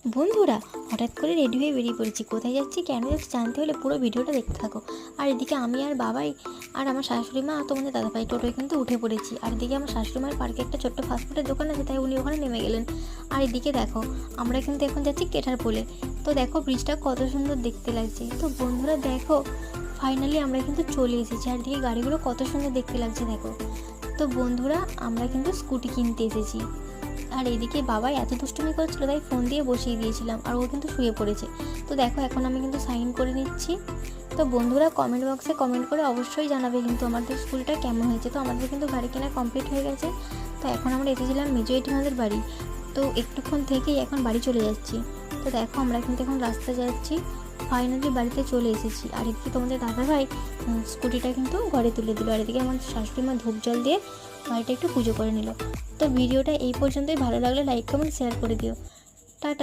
বন্ধুরা, হঠাৎ করে রেডি হয়ে বেরিয়ে পড়েছি। কোথায় যাচ্ছি, কেন যাচ্ছি জানতে হলে পুরো ভিডিওটা দেখতে থাকো। আর এদিকে আমি আর বাবাই আর আমার শাশুড়ি মা আর তোমাদের দাদাভাই টোটোয় কিন্তু উঠে পড়েছি। আর এদিকে আমার শাশুড়ি মায়ের পার্কে একটা ছোট্ট ফাস্টফুডের দোকান আছে, তাই উনি ওখানে নেমে গেলেন। আর এদিকে দেখো, আমরা কিন্তু এখন যাচ্ছি কেঠার পোলে। তো দেখো ব্রিজটা কত সুন্দর দেখতে লাগছে। তো বন্ধুরা দেখো, ফাইনালি আমরা কিন্তু চলে এসেছি। আর এদিকে গাড়িগুলো কত সুন্দর দেখতে লাগছে দেখো। তো বন্ধুরা, আমরা কিন্তু স্কুটি কিনতে এসেছি। আর এদিকে বাবা এত দুষ্টুমি করছিল, তাই ফোন দিয়ে বসিয়ে দিয়েছিলাম, আর ও কিন্তু শুয়ে পড়েছে। তো দেখো, এখন আমি কিন্তু সাইন করে নিচ্ছি। তো বন্ধুরা, কমেন্ট বক্সে কমেন্ট করে অবশ্যই জানাবে কিন্তু আমাদের স্কুলটা কেমন হয়েছে। তো আমাদের কিন্তু গাড়ি কেনা কমপ্লিট হয়ে গেছে। তো এখন আমরা এসেছিলাম মেজো জেঠিমাদের বাড়ি। তো একটুক্ষণ থেকেই এখন বাড়ি চলে যাচ্ছি। তো দেখো, আমরা কিন্তু এখন রাস্তায় যাচ্ছি। ফাইনালি বাড়িতে চলে এসেছি। আর এদিকে তোমাদের দাদাভাই স্কুটিটা কিন্তু ঘরে তুলে দিল। আর এদিকে আমার শাশুড়ি মা ধূপ জল দিয়ে বাড়িটা একটু পুজো করে নিল। তো ভিডিওটা এই পর্যন্তই। ভালো লাগলে লাইক কমেন্ট শেয়ার করে দিও।